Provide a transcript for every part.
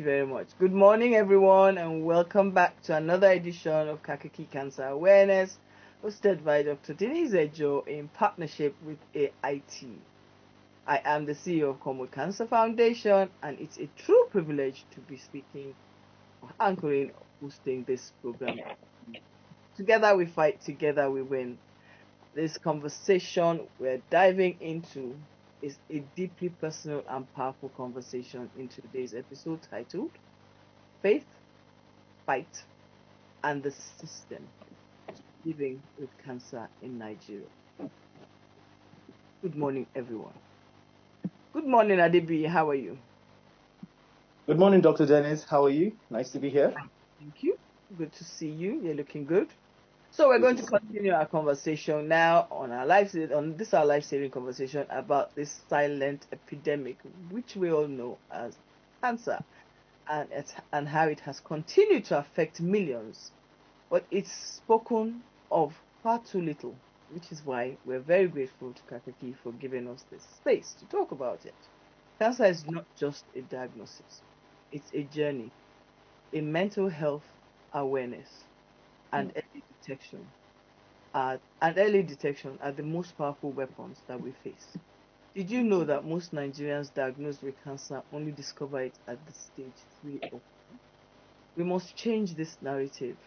you very much. Good morning, everyone, and welcome back to another edition of Kakaki Cancer Awareness, hosted by Dr. Denise Ejo in partnership with AIT. I am the CEO of Common Cancer Foundation, and it's a true privilege to be speaking, anchoring, hosting this program. Together we fight, together we win. This conversation we're diving into is a deeply personal and powerful conversation in today's episode titled Faith, Fight, and the System Living with Cancer in Nigeria. Good morning, everyone. Good morning, Adebi. How are you? Good morning, Dr. Dennis. How are you? Nice to be here. Thank you. Good to see you. You're looking good. So we're going to continue our conversation now on our life-saving conversation about this silent epidemic, which we all know as cancer, and how it has continued to affect millions, but it's spoken of far too little, which is why we're very grateful to Kakaki for giving us this space to talk about it. Cancer is not just a diagnosis; it's a journey, a mental health awareness, and early detection are the most powerful weapons that we face. Did you know that most Nigerians diagnosed with cancer only discover it at the stage 3 or 4? We must change this narrative,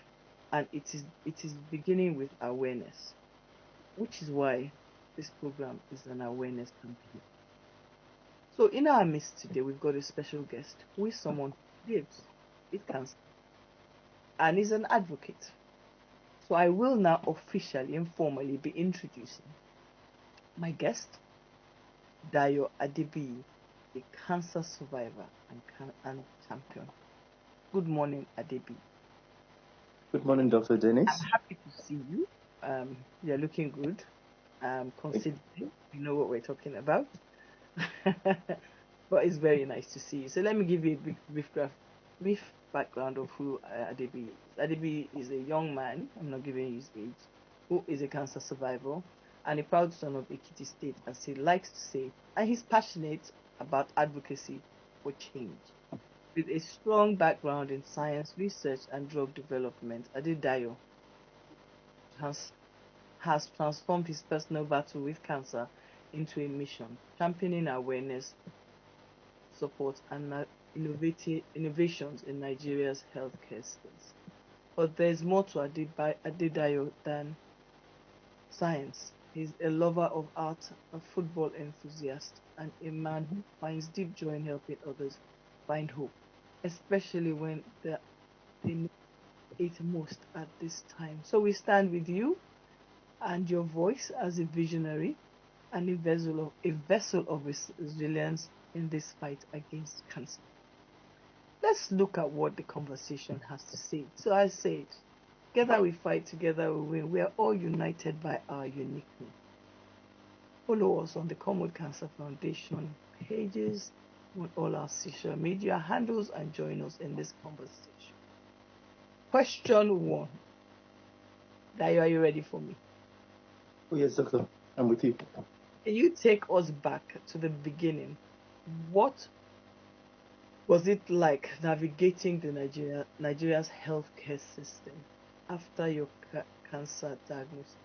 and it is beginning with awareness, which is why this program is an awareness campaign. So in our midst today, we've got a special guest who is someone who lives with cancer and is an advocate. So I will now officially and formally be introducing my guest, Dayo Adebi, a cancer survivor and champion. Good morning, Adebi. Good morning, Dr. Dennis. I'm happy to see you. You're looking good. Considering you know what we're talking about. But it's very nice to see you. So let me give you a brief background of who Adebi is. Adebi is a young man, I'm not giving you his age, who is a cancer survivor and a proud son of Ekiti State, as he likes to say, and he's passionate about advocacy for change. With a strong background in science, research, and drug development, Adedayo has transformed his personal battle with cancer into a mission, championing awareness, support, and innovations in Nigeria's healthcare space. But there's more to Adedayo than science. He's a lover of art, a football enthusiast, and a man who finds deep joy in helping others find hope, especially when they need it most at this time. So we stand with you and your voice as a visionary and a vessel of resilience in this fight against cancer. Let's look at what the conversation has to say. So I said, together we fight, together we win. We are all united by our uniqueness. Follow us on the Common Cancer Foundation pages, on all our social media handles, and join us in this conversation. Question 1. Dayo, are you ready for me? Oh, yes, doctor. I'm with you. Can you take us back to the beginning? What was it like navigating the Nigeria's healthcare system after your cancer diagnosis?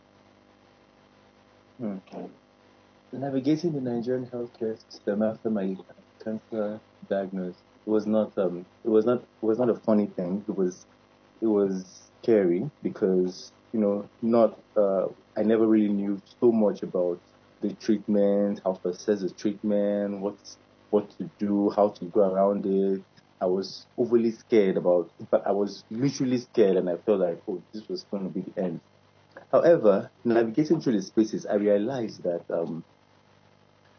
Navigating the Nigerian healthcare system after my cancer diagnosis was not a funny thing. It was scary because I never really knew so much about the treatment, how to assess the treatment, what to do, how to go around it. I was overly scared in fact, I was literally scared, and I felt like, oh, this was going to be the end. However, navigating through the spaces, I realized that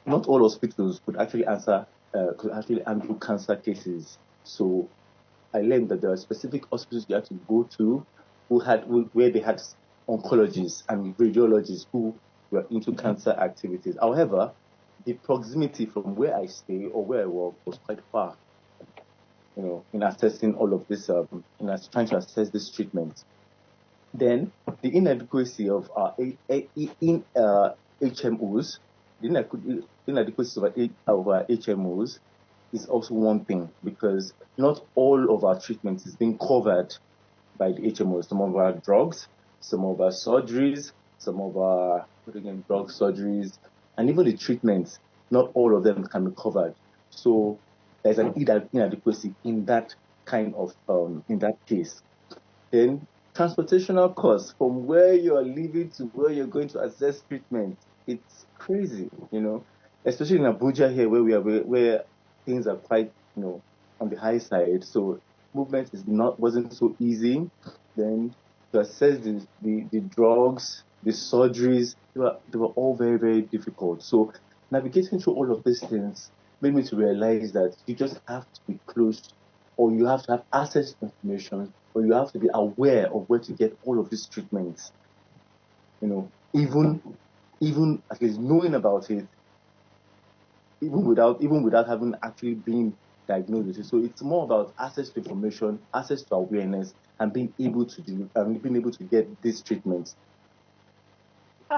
not all hospitals could actually handle cancer cases. So I learned that there are specific hospitals you have to go to where they had oncologists and radiologists who were into cancer activities. However, the proximity from where I stay or where I work was quite far, in assessing all of this, trying to assess this treatment. Then the inadequacy of our HMOs, the inadequacy of our HMOs is also one thing, because not all of our treatments is being covered by the HMO. Some of our drugs, some of our surgeries, some of our drugs, surgeries, and even the treatments, not all of them can be covered. So there's an inadequacy in that kind of in that case. Then transportational costs from where you are living to where you're going to access treatment, it's crazy, especially in Abuja here where we are, where things are quite, on the high side. So movement wasn't so easy. Then to access the drugs, the surgeries, they were all very, very difficult. So navigating through all of these things made me to realize that you just have to be close, or you have to have access to information, or you have to be aware of where to get all of these treatments. Even at least knowing about it, even without having actually been diagnosed with it. So it's more about access to information, access to awareness, and being able to get these treatments.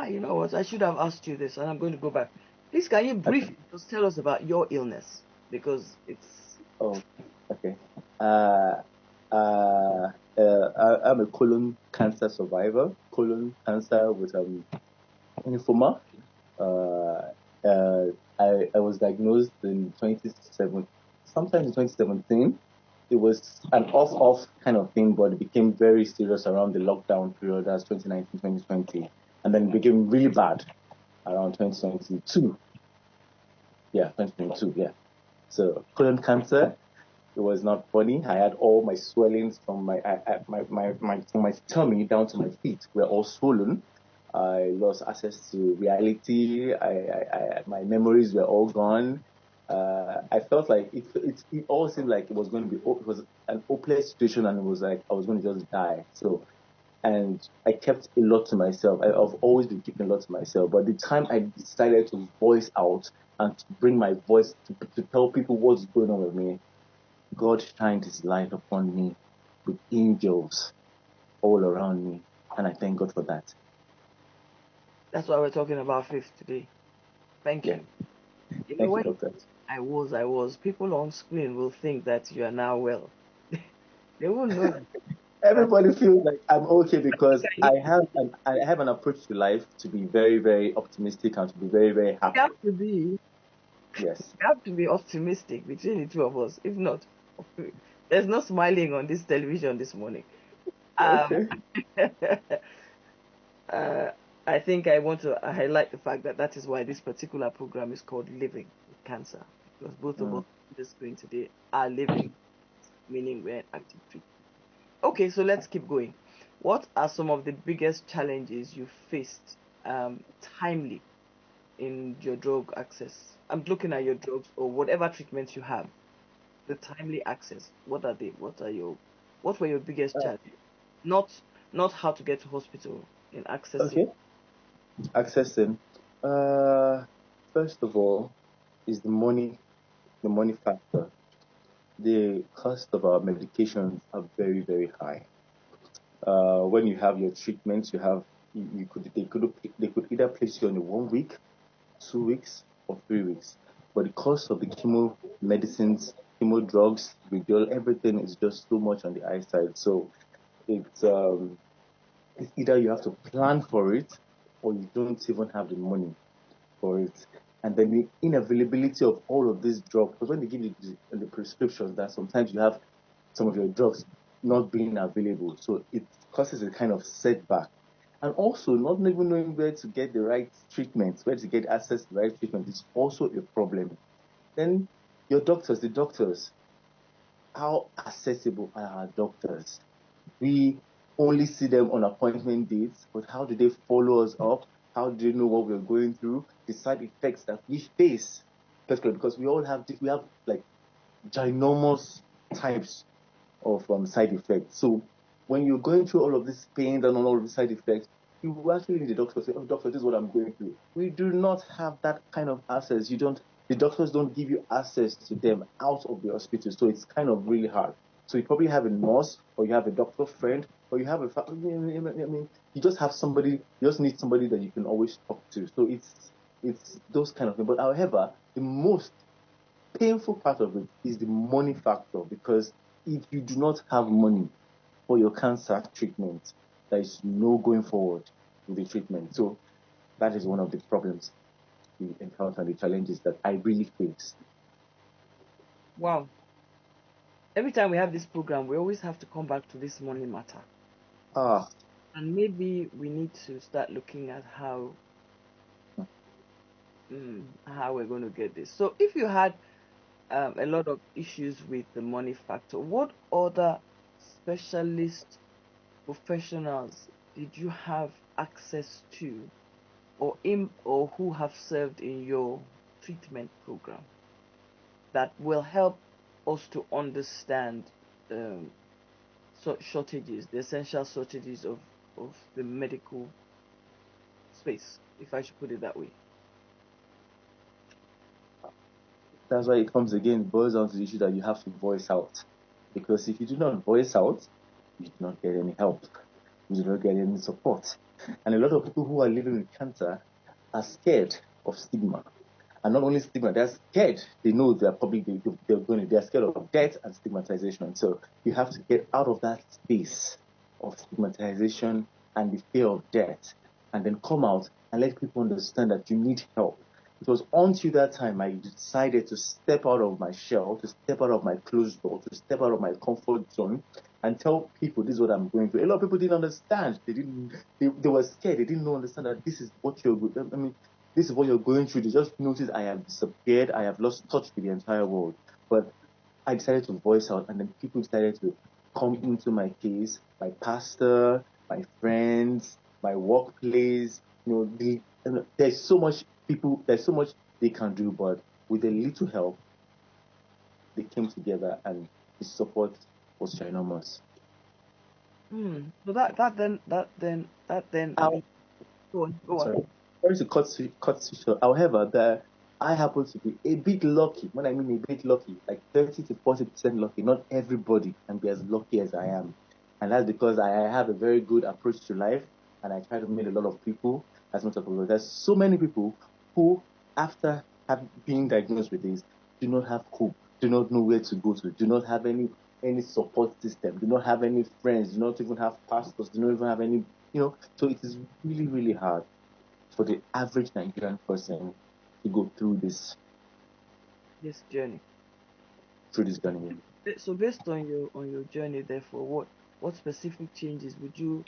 You know what? I should have asked you this, and I'm going to go back. Please, can you briefly just tell us about your illness? Because it's... Oh, okay. I'm a colon cancer survivor. Colon cancer with lymphoma. I was diagnosed in 2017, sometime in 2017. It was an off kind of thing, but it became very serious around the lockdown period. That's 2019, 2020. And then it became really bad around 2022. Yeah, 2022, yeah. So colon cancer, it was not funny. I had all my swellings from from my tummy down to my feet were all swollen. I lost access to reality. My memories were all gone. I felt like it all seemed like it was going to be, it was an hopeless situation, and it was like I was going to just die. So, and I kept a lot to myself. I've always been keeping a lot to myself. But the time I decided to voice out and to bring my voice to tell people what's going on with me, God shined His light upon me with angels all around me, and I thank God for that. That's why we're talking about faith today. Thank you. Thank you, doctor. I was. People on screen will think that you are now well. They won't know. Everybody feels like I'm okay because I have an approach to life to be very, very optimistic and to be very, very happy. You have to be. Yes. You have to be optimistic between the two of us. If not, there's no smiling on this television this morning. Okay. I think I want to highlight the fact that is why this particular program is called Living with Cancer, because both of us on the screen today are living, meaning we're in active treatment. Okay, so let's keep going. What are some of the biggest challenges you faced timely in your drug access? I'm looking at your drugs or whatever treatments you have. The timely access. What are they? What were your biggest challenges? Not how to get to hospital in accessing. Okay. Accessing. First of all, is the money factor. The cost of our medications are very, very high. When you have your treatments, they could either place you on a 1 week, 2 weeks, or 3 weeks. But the cost of the chemo medicines, chemo drugs, Vigil, everything is just so much on the high side. So it's either you have to plan for it, or you don't even have the money for it. And then the inavailability of all of these drugs, because when they give you the prescriptions, that sometimes you have some of your drugs not being available. So it causes a kind of setback. And also, not even knowing where to get the right treatment, where to get access to the right treatment is also a problem. Then the doctors, how accessible are our doctors? We only see them on appointment dates, but how do they follow us up? How do they know what we're going through? The side effects that we face, because we have like ginormous types of side effects. So when you're going through all of this pain and all of the side effects, you will actually need the doctor to say, "Oh, doctor, this is what I'm going through." We do not have that kind of access. The doctors don't give you access to them out of the hospital, so it's kind of really hard. So you probably have a nurse, or you have a doctor friend, or you have you just have somebody. You just need somebody that you can always talk to. So it's those kind of things. But however, the most painful part of it is the money factor, because if you do not have money for your cancer treatment, there is no going forward with the treatment. So that is one of the problems we encounter, the challenges that I really face. Wow. Every time we have this program, we always have to come back to this money matter. Ah, And maybe we need to start looking at how we're going to get this. So if you had a lot of issues with the money factor, what other specialist professionals did you have access to, or who have served in your treatment program that will help us to understand um, shortages, the essential shortages of the medical space, if I should put it that way? that's why it comes again, boils down to the issue that you have to voice out. Because if you do not voice out, you do not get any help. You do not get any support. And a lot of people who are living with cancer are scared of stigma. And not only stigma, they're scared. They know they're probably they're scared of death and stigmatization. So you have to get out of that space of stigmatization and the fear of death, and then come out and let people understand that you need help. It was until that time I decided to step out of my shell, to step out of my closed door, to step out of my comfort zone, and tell people this is what I'm going through. A lot of people didn't understand. They were scared. They didn't understand that this is what you're. I mean, this is what you're going through. They just noticed I have disappeared. I have lost touch with the entire world. But I decided to voice out, and then people started to come into my case. My pastor, my friends, my workplace. There's so much people. There's so much they can do, but with a little help, they came together, and the support was ginormous. So that then How, go on. sorry, sorry to cut you short. However, I happen to be a bit lucky. When I mean a bit lucky, like 30 to 40% lucky. Not everybody can be as lucky as I am, and that's because I have a very good approach to life, and I try to meet a lot of people as much as possible. There's so many people who, after being diagnosed with this, do not have hope, do not know where to go to, do not have any support system, do not have any friends, do not even have pastors, do not even have any, so it is really, really hard for the average Nigerian person to go This journey. through this journey. So based on your journey, therefore, what specific changes would you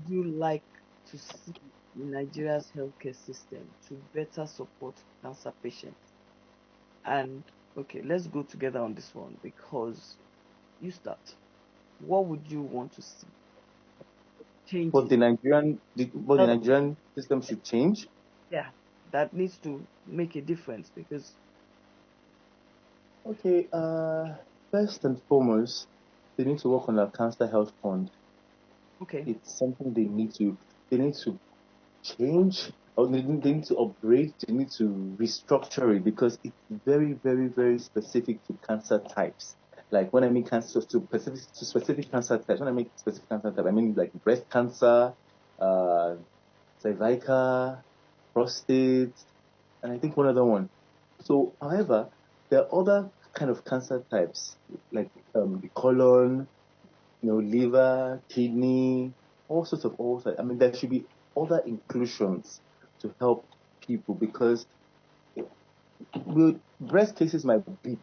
like to see in Nigeria's healthcare system to better support cancer patients? And okay, let's go together on this one, because you start. What would you want to see But changes? the That, Nigerian system should change. yeah, that needs to make a difference because Okay, first and foremost, they need to work on a cancer health fund. okay. It's something they need to change, or they need to upgrade, they need to restructure it, because it's very, very, very specific to cancer types. Like when I mean cancer, to specific cancer types, when I mean specific cancer type, I mean like breast cancer, uh, cervical, prostate, and I think one other one. So, however, there are other kind of cancer types, like the colon, liver, kidney, all sorts of all sorts. I mean, there should be other inclusions to help people, because breast cases might be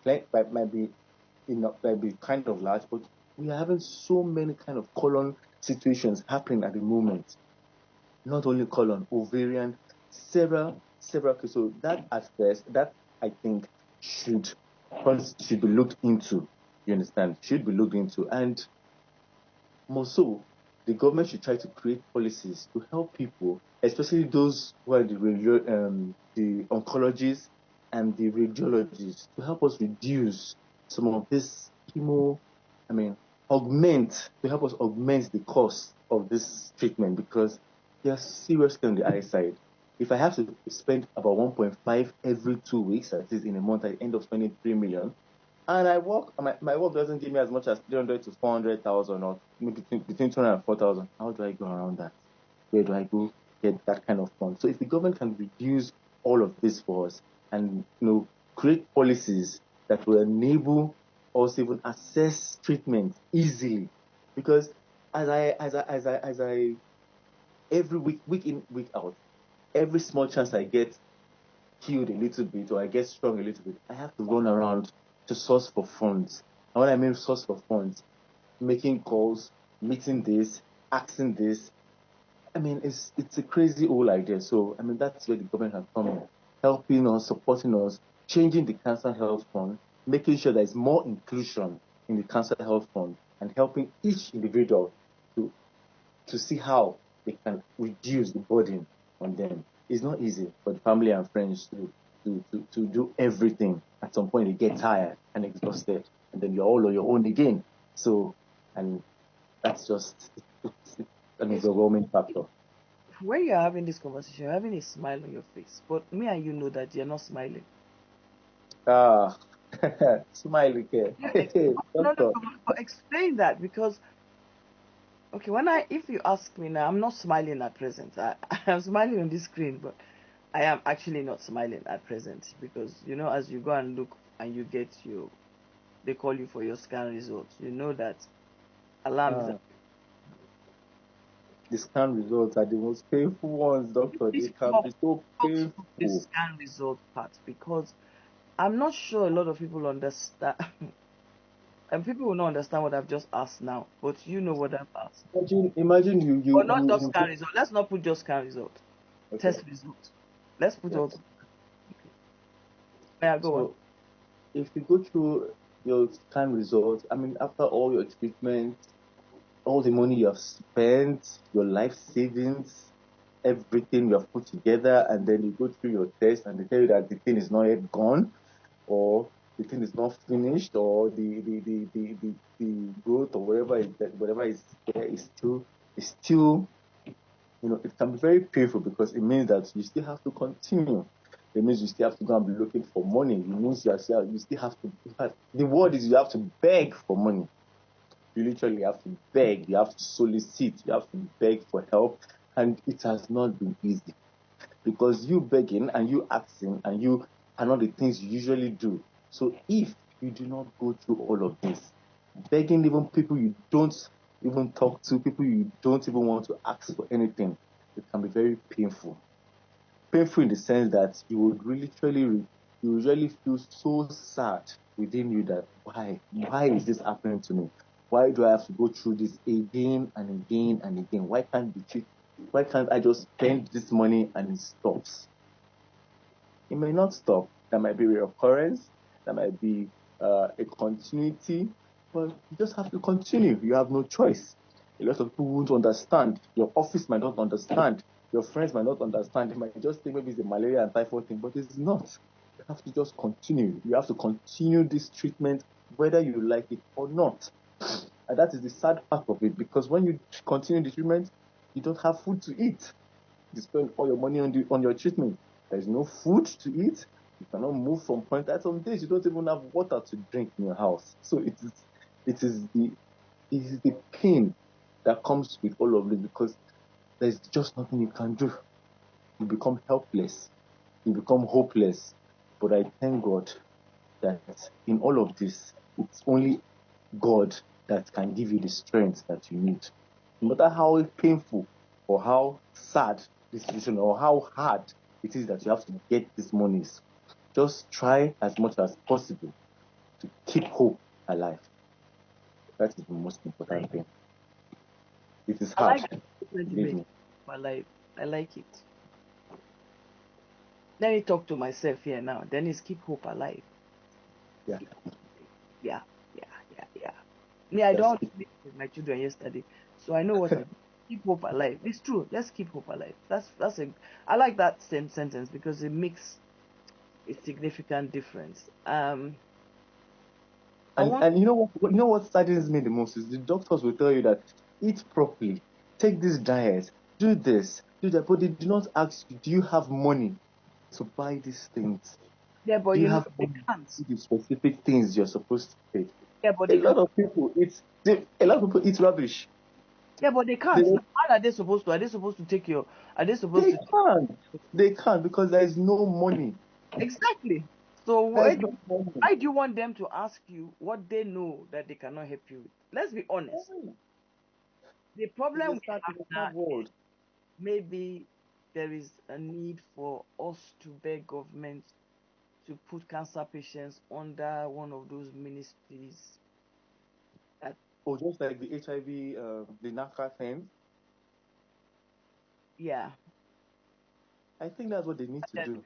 kind of large, but we are having so many kind of colon situations happening at the moment. Not only colon, ovarian, several cases. So that at first, that I think should should be looked into. You understand? Should be looked into, and more so, the government should try to create policies to help people, especially those who are the oncologists and the radiologists, to help us reduce some of this chemo. I mean, to help us augment the cost of this treatment, because they are seriously on the high side. If I have to spend about 1.5 every 2 weeks, that is in a month, I end up spending 3 million, and my work doesn't give me as much as 300 to 400,000, or maybe between 200 and 4,000. How do I go around that? Where do I go get that kind of fund? So if the government can reduce all of this for us, and create policies that will enable us even access treatment easily. Because as I every week in, week out, every small chance I get healed a little bit or I get strong a little bit, I have to run around to source for funds. And when I mean source for funds, making calls, meeting this, asking this. I mean, it's a crazy old idea. So, I mean, that's where the government has come in, helping us, supporting us, changing the Cancer Health Fund, making sure there's more inclusion in the Cancer Health Fund, and helping each individual to see how they can reduce the burden on them. It's not easy for the family and friends to do everything. At some point, they get tired and exhausted, and then you're all on your own again. So, and that's just it's an overwhelming factor. When you're having this conversation, you're having a smile on your face, but me and you know that you're not smiling. Ah, smile again. No, Doctor. but explain that, because okay, if you ask me now, I'm not smiling at present. I'm smiling on this screen, but I am actually not smiling at present, because as you go and look and you get they call you for your scan results, you know that alarms. The scan results are the most painful ones, doctor. They can be so painful. The scan result part, because I'm not sure a lot of people understand. And people will not understand what I've just asked now, but you know what I've asked. Imagine you. Or not just scan result. Let's not put just scan result. Okay. Test result. Let's put all. Okay. Yeah, go on. If you go through your scan results, I mean, after all your treatment, all the money you have spent, your life savings, everything you have put together, and then you go through your test and they tell you that the thing is not yet gone, or the thing is not finished, or the growth or whatever is there is still it can be very painful, because it means that you still have to continue. It means you still have to go and be looking for money. It means you still have to. In fact, the word is you have to beg for money. You literally have to beg. You have to solicit. You have to beg for help, and it has not been easy, because you begging and you asking and you are not the things you usually do. So if you do not go through all of this, begging even people you don't even talk to, people you don't even want to ask for anything, it can be very painful. Painful in the sense that you would usually feel so sad within you that why is this happening to me? Why do I have to go through this again and again and again? Why can't I just spend this money and it stops? It may not stop. There might be a recurrence. There might be a continuity, but you just have to continue. You have no choice. A lot of people won't understand. Your office might not understand. Your friends might not understand. They might just think maybe it's a malaria and typhoid thing, but it's not. You have to just continue. You have to continue this treatment whether you like it or not. And that is the sad part of it, because when you continue the treatment, you don't have food to eat. You spend all your money on your treatment. There is no food to eat. You cannot move from point. At some days, you don't even have water to drink in your house. So it is the pain that comes with all of this, because there's just nothing you can do. You become helpless. You become hopeless. But I thank God that in all of this, it's only God that can give you the strength that you need. No matter how painful or how sad this situation or how hard it is that you have to get these monies, just try as much as possible to keep hope alive. That is the most important thing. It is hard. I like it. Let me talk to myself here now. Then it's keep hope alive. Yeah. Me, I don't speak with my children yesterday, so I know what I'm keep hope alive. It's true. Let's keep hope alive. I like that same sentence, because it makes a significant difference. And you know what saddens me the most is the doctors will tell you that eat properly, take this diet, do this, do that, but they do not ask you, do you have money to buy these things? Yeah, but do you have they can't. The specific things you're supposed to pay? Yeah, but a lot of people eat rubbish. Yeah, but they can't. How are they supposed to? Are they supposed to take your? Are they supposed to? They can't because there is no money. Exactly. So That's not funny. why do you want them to ask you what they know that they cannot help you with? Let's be honest. The problem we have It's a now sad world. is maybe there is a need for us to beg government to put cancer patients under one of those ministries. Or just like the HIV, the NAFTA thing. Yeah. I think that's what they need to do.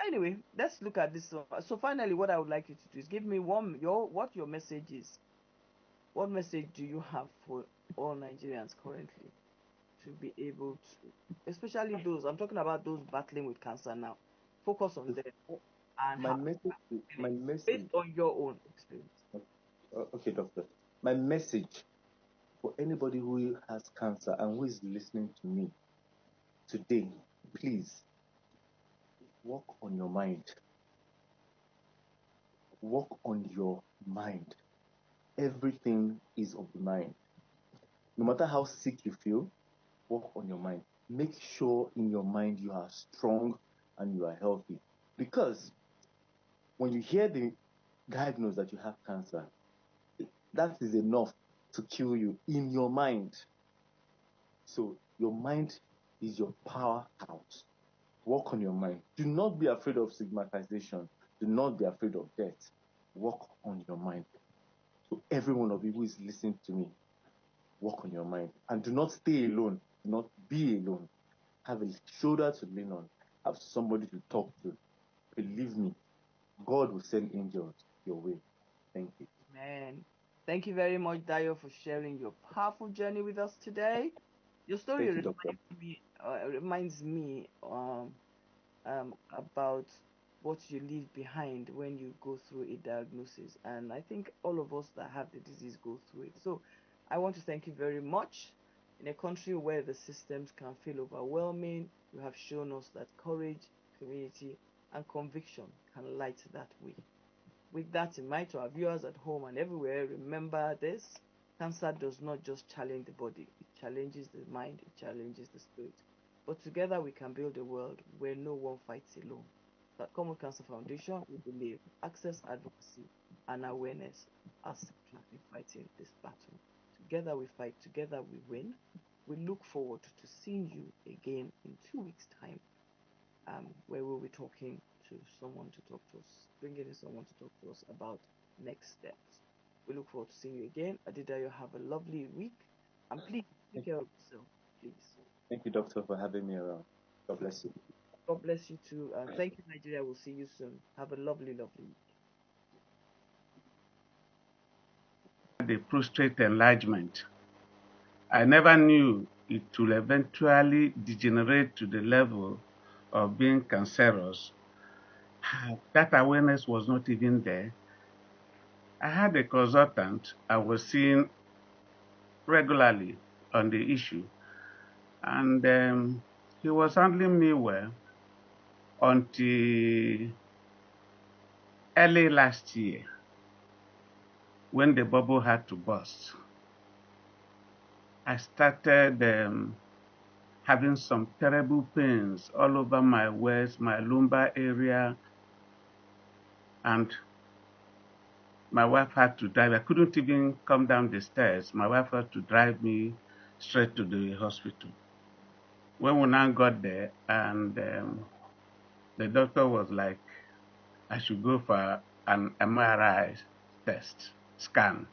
Anyway, let's look at this. So finally, what I would like you to do is give me what your message is. What message do you have for all Nigerians currently to be able to, especially those, I'm talking about those battling with cancer now, focus on them and My message, based on your own experience. okay, doctor. My message for anybody who has cancer and who is listening to me today, please work on your mind. Work on your mind. Everything is of the mind. No matter how sick you feel, work on your mind. Make sure in your mind you are strong and you are healthy. Because when you hear the diagnosis that you have cancer, that is enough to kill you in your mind. So your mind is your powerhouse. Work on your mind. Do not be afraid of stigmatization. Do not be afraid of death. Work on your mind. So every one of you who is listening to me, work on your mind. And do not stay alone. Do not be alone. Have a shoulder to lean on. Have somebody to talk to. Believe me, God will send angels your way. Thank you. Man, thank you very much, Dayo, for sharing your powerful journey with us today. Your story Thank you, doctor. reminds me about what you leave behind when you go through a diagnosis. And I think all of us that have the disease go through it. So I want to thank you very much. In a country where the systems can feel overwhelming, you have shown us that courage, community, and conviction can light that way. With that in mind, to our viewers at home and everywhere, remember this: cancer does not just challenge the body, it challenges the mind, it challenges the spirit. But together we can build a world where no one fights alone. At Common Cancer Foundation, we believe access, advocacy, and awareness are simply fighting this battle. Together we fight, together we win. We look forward to seeing you again in 2 weeks' time, where we'll be talking to someone to talk to us, bringing in someone to talk to us about next steps. We look forward to seeing you again. Adidayo, have a lovely week, and please take care of yourself, please. Thank you, doctor, for having me around. God bless you. God bless you too, and thank you, Nigeria. We'll see you soon. Have a lovely, lovely week. The prostate enlargement. I never knew it will eventually degenerate to the level of being cancerous. That awareness was not even there. I had a consultant I was seeing regularly on the issue, and he was handling me well until early last year when the bubble had to burst. I started having some terrible pains all over my waist, my lumbar area, and my wife had to drive. I couldn't even come down the stairs. My wife had to drive me straight to the hospital. When we now got there, and the doctor was like, I should go for an MRI test, scan.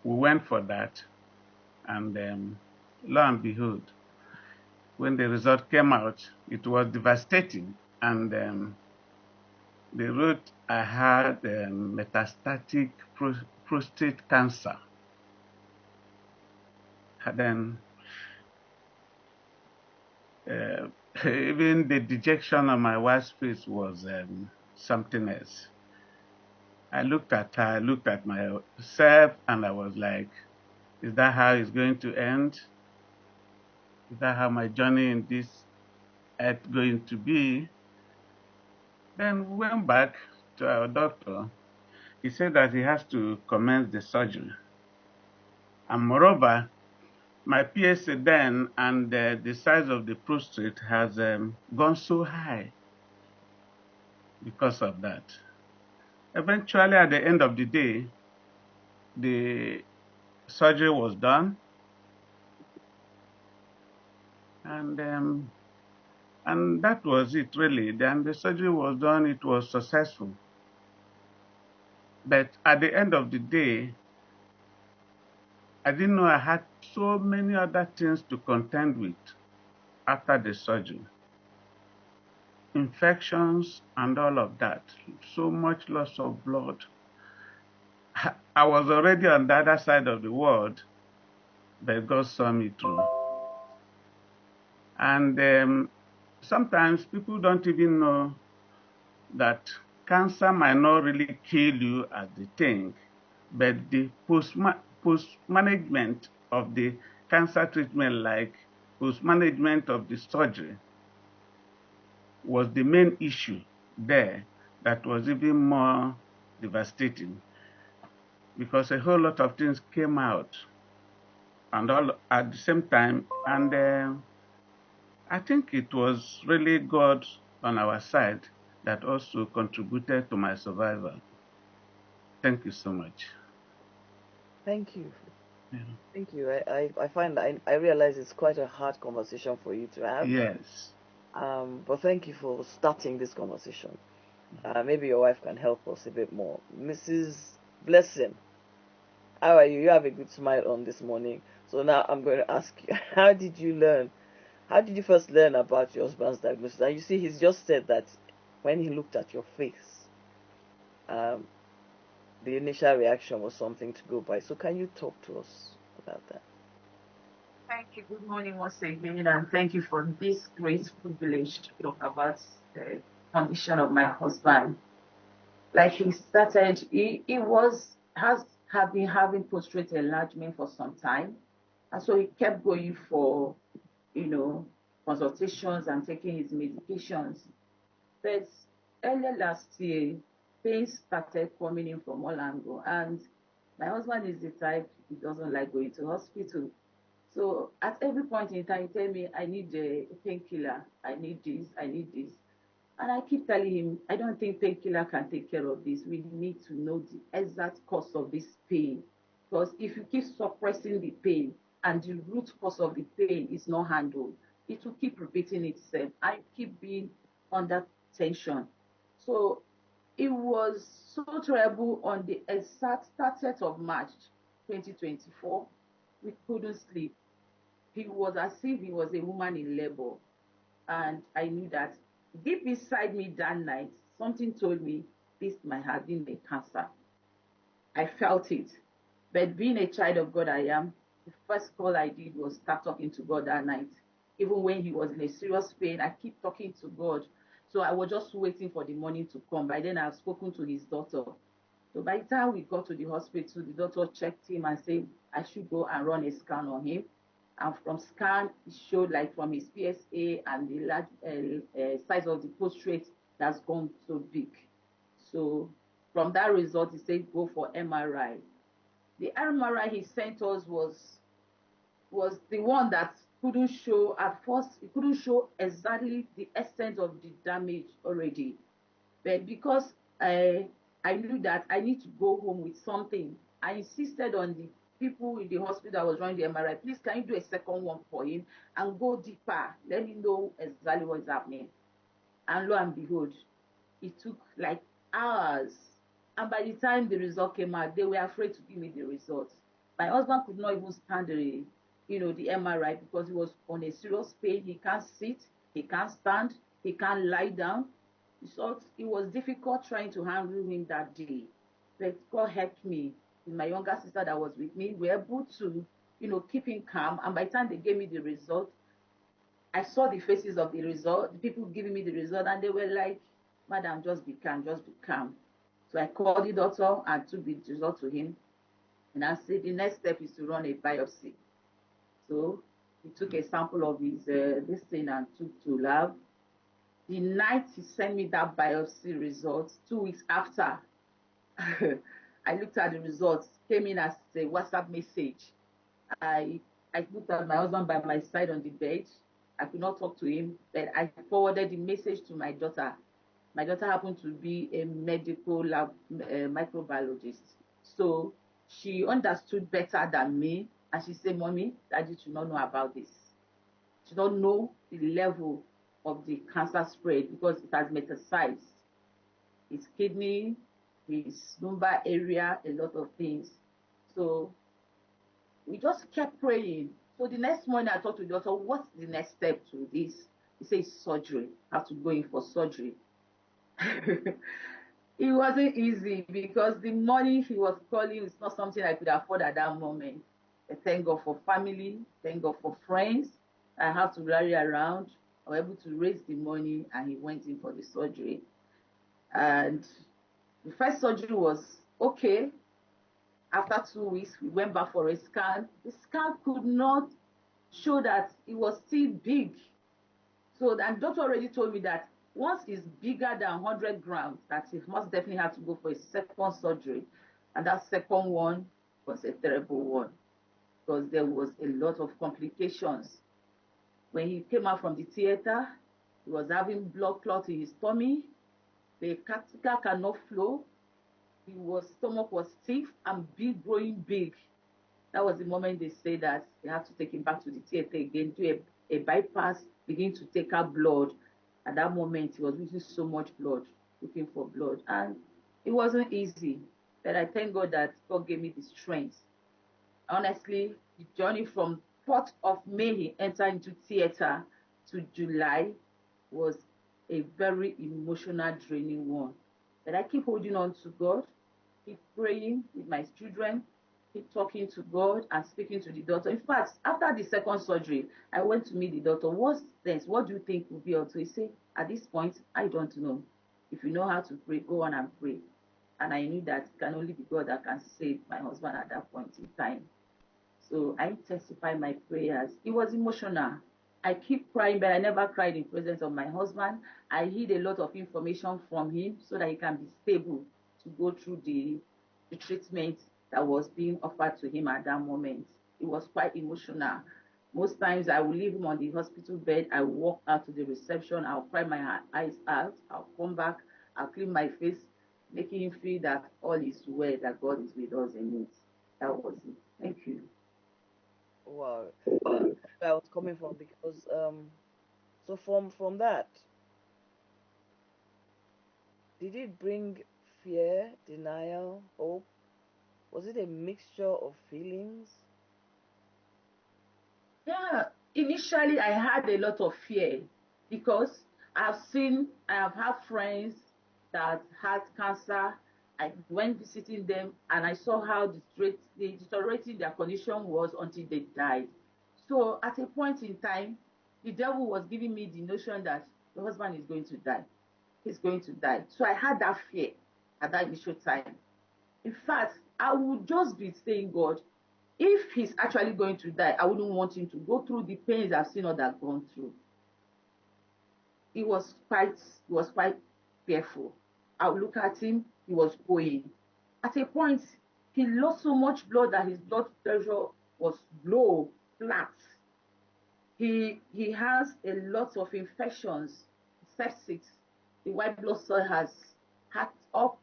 We went for that, and lo and behold, when the result came out, it was devastating. And they wrote I had metastatic prostate cancer. And then even the dejection on my wife's face was something else. I looked at her, I looked at myself, and I was like, is that how it's going to end? Is that how my journey in this earth going to be? Then we went back to our doctor. He said that he has to commence the surgery. And moreover, my PSA then and the size of the prostate has gone so high because of that. Eventually, at the end of the day, the surgery was done, and that was it really. Then the surgery was done, it was successful. But at the end of the day, I didn't know I had so many other things to contend with after the surgery. Infections and all of that. So much loss of blood. I was already on the other side of the world, but God saw me through. And sometimes people don't even know that cancer might not really kill you as they think, but the post-management of the cancer treatment, like post-management of the surgery, was the main issue there that was even more devastating, because a whole lot of things came out and all at the same time. And I think it was really God on our side that also contributed to my survival. Thank you so much. Thank you. Yeah. Thank you. I find I realize it's quite a hard conversation for you to have. Yes. But thank you for starting this conversation. Maybe your wife can help us a bit more. Mrs. Blessing, how are you? You have a good smile on this morning. So now I'm going to ask you, how did you learn? How did you first learn about your husband's diagnosis? And you see, he's just said that when he looked at your face, um, the initial reaction was something to go by. So can you talk to us about that? Thank you. Good morning once again, and thank you for this great privilege to talk about the condition of my husband. Like he started, he has have been having prostate enlargement for some time, and so he kept going for you know consultations and taking his medications. But earlier last year, pains started coming in from all angles, and my husband is the type he doesn't like going to hospital. So at every point in time, he tell me, I need a painkiller, I need this, I need this. And I keep telling him, I don't think painkiller can take care of this. We need to know the exact cause of this pain. Because if you keep suppressing the pain and the root cause of the pain is not handled, it will keep repeating itself. I keep being under tension. So it was so terrible on the exact 30th of March 2024. We couldn't sleep. He was as if he was a woman in labor. And I knew that deep inside me that night, something told me this might have been a cancer. I felt it. But being a child of God, I am, the first call I did was start talking to God that night. Even when he was in a serious pain, I keep talking to God. So I was just waiting for the morning to come. By then, I've spoken to his daughter. So by the time we got to the hospital, the doctor checked him and said I should go and run a scan on him. And from scan, it showed like from his PSA and the large size of the prostate that's gone so big. So from that result, he said go for MRI. The MRI he sent us was the one that couldn't show at first. It couldn't show exactly the extent of the damage already, but because I knew that I need to go home with something, I insisted on the people in the hospital that was running the MRI, please can you do a second one for him and go deeper, let me know exactly what's happening. And lo and behold, it took like hours. And by the time the result came out, they were afraid to give me the results. My husband could not even stand the MRI because he was on a serious pain. He can't sit, he can't stand, he can't lie down. So it was difficult trying to handle him that day. But God helped me. My younger sister that was with me, we were able to keep him calm. And by the time they gave me the result, I saw the faces of the result, the people giving me the result, and they were like, Madam, just be calm, just be calm. So I called the doctor and took the result to him. And I said, the next step is to run a biopsy. So he took a sample of his this thing and took to lab. The night he sent me that biopsy results, 2 weeks after, I looked at the results, came in as a WhatsApp message. I I looked at my husband by my side on the bed. I could not talk to him, but I forwarded the message to my daughter. My daughter happened to be a medical lab microbiologist. So she understood better than me. And she said, Mommy, Daddy should not know about this. She don't know the level of the cancer spread because it has metastasized. His kidney, his lumbar area, a lot of things. So we just kept praying. So the next morning I talked to the doctor, what's the next step to this? He says surgery. I have to go in for surgery. It wasn't easy because the money he was calling is not something I could afford at that moment. I thank God for family, thank God for friends. I have to rally around. I was able to raise the money and he went in for the surgery. And the first surgery was okay. After 2 weeks, we went back for a scan. The scan could not show that it was still big. So the doctor already told me that once it's bigger than 100 grams, that he must definitely have to go for a second surgery. And that second one was a terrible one because there was a lot of complications. When he came out from the theater, he was having blood clot in his tummy. The catheter cannot flow. His stomach was stiff and big, growing big. That was the moment they said that they have to take him back to the theater again, do a bypass, begin to take out blood. At that moment, he was losing so much blood, looking for blood. And it wasn't easy. But I thank God that God gave me the strength. Honestly, the journey from 4th of May, he entered into theater to July was a very emotional, draining one. But I keep holding on to God, keep praying with my children, keep talking to God and speaking to the doctor. In fact, after the second surgery, I went to meet the doctor. What's this? What do you think will be also? He said, at this point, I don't know. If you know how to pray, go on and pray. And I knew that it can only be God that can save my husband at that point in time. So I intensify my prayers. It was emotional. I keep crying, but I never cried in presence of my husband. I hid a lot of information from him so that he can be stable to go through the treatment that was being offered to him at that moment. It was quite emotional. Most times I will leave him on the hospital bed. I will walk out to the reception. I'll cry my eyes out. I'll come back. I'll clean my face, making him feel that all is well, that God is with us in it. That was it. Thank you. Wow, where I was coming from because so from that, did it bring fear, denial, hope? Was it a mixture of feelings? Yeah, initially I had a lot of fear because I have had friends that had cancer. I went visiting them and I saw how deteriorating their condition was until they died. So at a point in time, the devil was giving me the notion that the husband is going to die. He's going to die. So I had that fear at that initial time. In fact, I would just be saying, God, if he's actually going to die, I wouldn't want him to go through the pains I've seen others gone through. It was quite fearful. I would look at him, he was going. At a point, he lost so much blood that his blood pressure was low, flat. He has a lot of infections, sepsis. The white blood cell has hacked up,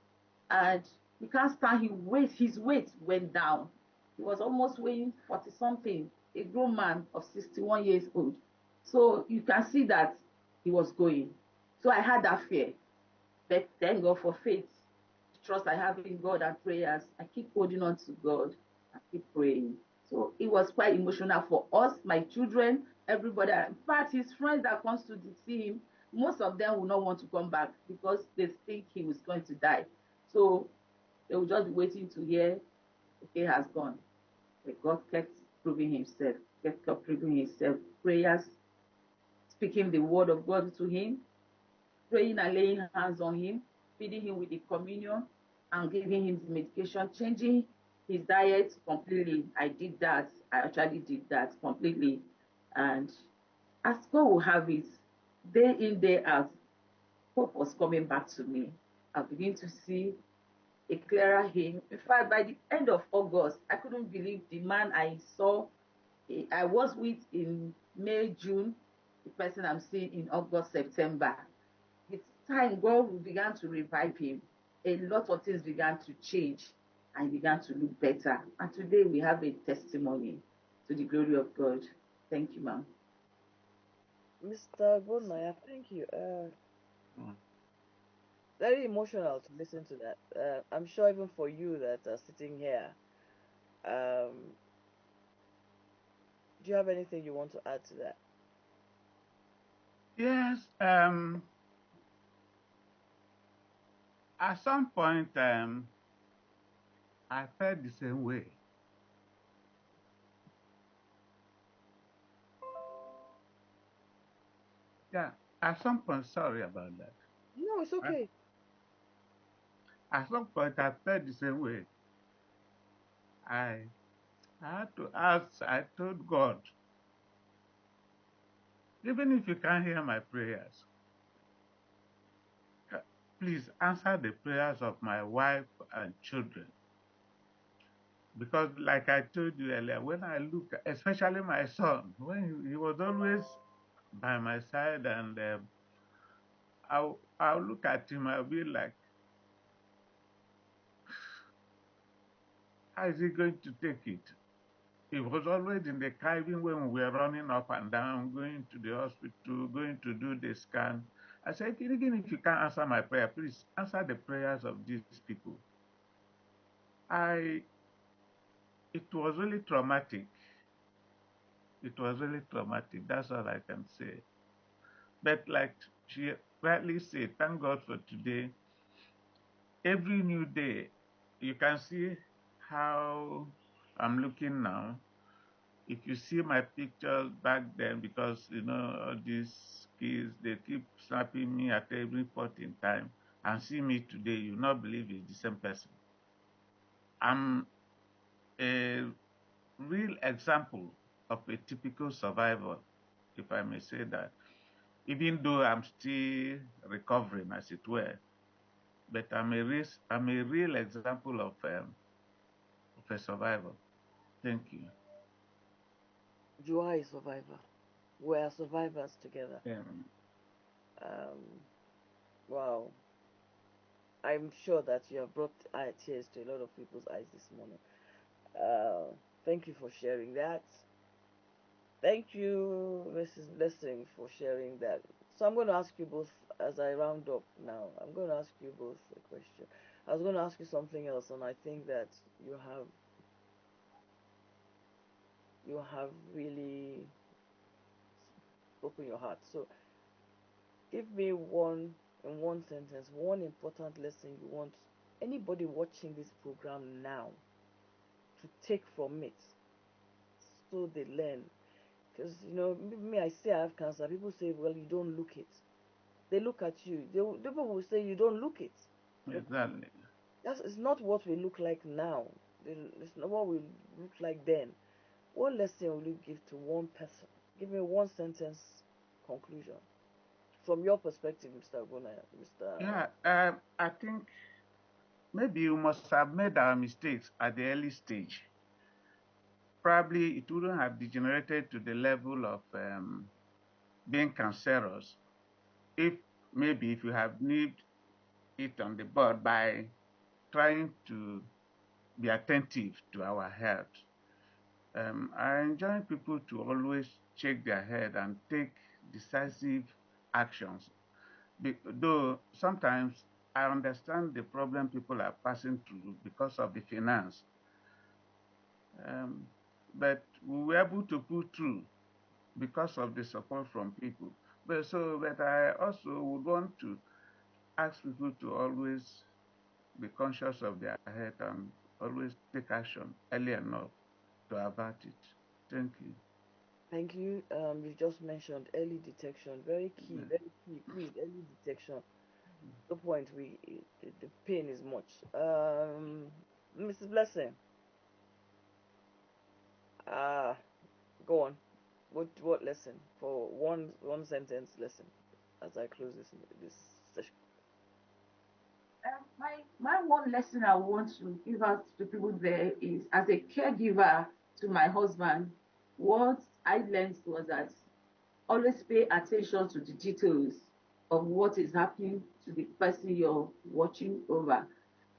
and he can't stand his weight went down. He was almost weighing 40 something, a grown man of 61 years old. So you can see that he was going. So I had that fear. But thank God for faith, trust I have in God and prayers. I keep holding on to God. I keep praying. So it was quite emotional for us, my children, everybody. In fact, his friends that comes to see him, most of them will not want to come back because they think he was going to die. So they will just be waiting to hear, okay, has gone. But God kept proving himself, kept proving himself. Prayers, speaking the word of God to him, praying and laying hands on him, feeding him with the communion and giving him the medication, changing his diet completely. I did that. I actually did that completely. And as God will have it, day in, day out, hope was coming back to me. I began to see a clearer him. In fact, by the end of August, I couldn't believe the man I saw, I was with in May, June, the person I'm seeing in August, September. It time God began to revive him, a lot of things began to change and he began to look better. And today we have a testimony to the glory of God. Thank you, ma'am. Mr. Gonaya, thank you. Very emotional to listen to that. I'm sure even for you that are sitting here, do you have anything you want to add to that? Yes. At some point, I felt the same way. Yeah. At some point, sorry about that. No, it's okay. At some point, I felt the same way. I had to ask. I told God, even if you can't hear my prayers, please answer the prayers of my wife and children. Because like I told you earlier, when I look, especially my son, when he was always by my side, and I'll look at him, I'll be like, how is he going to take it? He was always in the car, even when we were running up and down, going to the hospital, going to do the scan. I said, even if you can't answer my prayer, please answer the prayers of these people. It was really traumatic. It was really traumatic. That's all I can say. But like she rightly said, thank God for today. Every new day, you can see how I'm looking now. If you see my pictures back then, because all these kids, they keep snapping me at every point in time, and see me today, you not believe it's the same person. I'm a real example of a typical survivor, if I may say that. Even though I'm still recovering, as it were, but I'm a real example of a survivor. Thank you. You are a survivor. We are survivors together. Wow. I'm sure that you have brought tears to a lot of people's eyes this morning. Thank you for sharing that. Thank you, Mrs. Blessing, for sharing that. So I'm going to ask you both as I round up now. I'm going to ask you both a question. I was going to ask you something else, and I think that you have really opened your heart. So give me in one sentence, one important lesson you want anybody watching this program now to take from it so they learn. Because, me, I say I have cancer. People say, well, you don't look it. They look at you. People will say, you don't look it. Exactly. It's not what we look like now. It's not what we look like then. What lesson will you give to one person? Give me one sentence conclusion from your perspective, Mr. Gunaya. Yeah, I think maybe you must have made our mistakes at the early stage. Probably it wouldn't have degenerated to the level of being cancerous if you have nipped it on the bud by trying to be attentive to our health. I enjoin people to always check their head and take decisive actions. Though sometimes I understand the problem people are passing through because of the finance, but we were able to pull through because of the support from people. But I also would want to ask people to always be conscious of their health and always take action early enough to avert it. Thank you. Thank you. You just mentioned early detection. Very key, very key. Please, early detection. The point the pain is much. Mrs. Blessing. Go on. What lesson for one sentence lesson as I close this session? My one lesson I want to give out to people there is, as a caregiver to my husband, what I learned was that always pay attention to the details. of what is happening to the person you're watching over.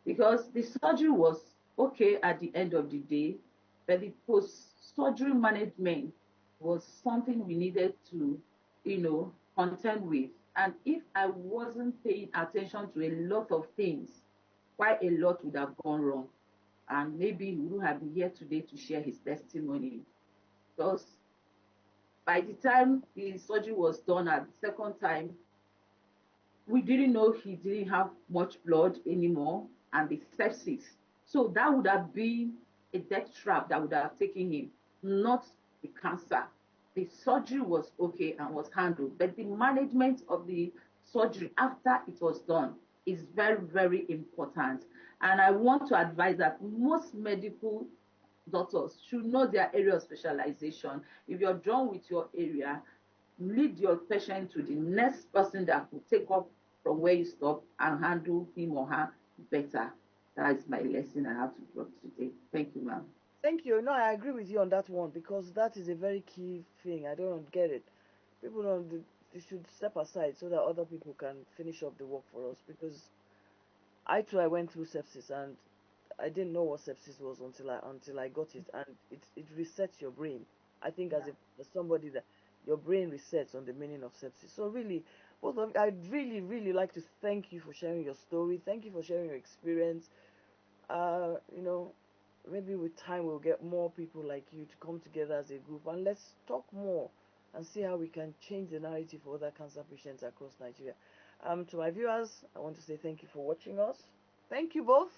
Because the surgery was okay at the end of the day, but the post-surgery management was something we needed to, contend with. And if I wasn't paying attention to a lot of things, quite a lot would have gone wrong. And maybe he wouldn't have been here today to share his testimony. Because by the time the surgery was done at the second time, we didn't know he didn't have much blood anymore and the sepsis. So that would have been a death trap that would have taken him, not the cancer. The surgery was okay and was handled, but the management of the surgery after it was done is very, very important. And I want to advise that most medical doctors should know their area of specialization. If you're done with your area, lead your patient to the next person that will take up from where you stop and handle him or her better. That is my lesson I have to drop today. Thank you, ma'am. Thank you. No, I agree with you on that one because that is a very key thing. I don't get it. People don't. They should step aside so that other people can finish up the work for us. Because I too, I went through sepsis and I didn't know what sepsis was until I got it, and it resets your brain. I think as somebody that your brain resets on the meaning of sepsis. So really, both of I'd really like to thank you for sharing your story. Thank you for sharing your experience. Uh, you know, maybe with time we'll get more people like you to come together as a group and let's talk more and see how we can change the narrative for other cancer patients across Nigeria. To my viewers, I want to say thank you for watching us. Thank you both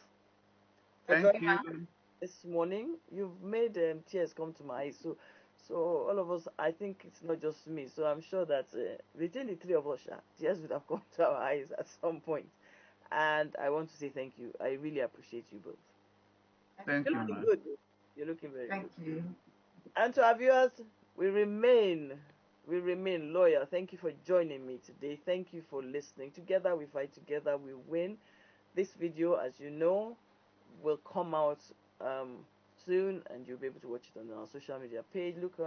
for Thank joining you. this morning. You've made tears come to my eyes. So all of us, I think it's not just me. So I'm sure that between the three of us, tears would have come to our eyes at some point. And I want to say thank you. I really appreciate you both. Thank You're you, looking ma'am. good. You're looking very Thank good. you. And to our viewers, we remain loyal. Thank you for joining me today. Thank you for listening. Together we fight, together we win. This video, as you know, will come out um, soon, and you'll be able to watch it on our social media page. Look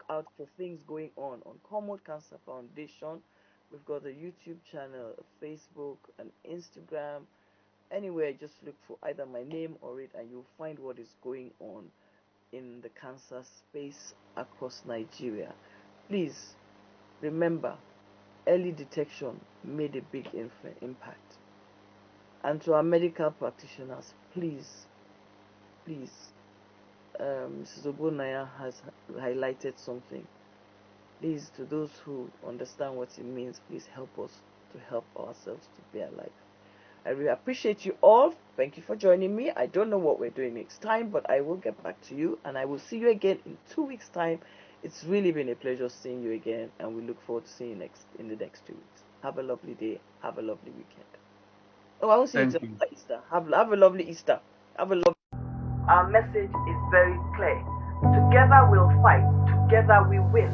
out for things going on Cornwall Cancer Foundation. We've got a YouTube channel, a Facebook, an Instagram. Anywhere, just look for either my name or it, and you'll find what is going on in the cancer space across Nigeria. Please remember, early detection made a big impact. And to our medical practitioners, please, Mrs. Obonaya has highlighted something. Please, to those who understand what it means, please help us to help ourselves to be alive. I really appreciate you all. Thank you for joining me. I don't know what we're doing next time, but I will get back to you, and I will see you again in 2 weeks' time. It's really been a pleasure seeing you again, and we look forward to seeing you in the next 2 weeks. Have a lovely day. Have a lovely weekend. Oh, I won't see you till Easter. Have a lovely Easter. Have a lovely. Our message is very clear. Together we'll fight. Together we win.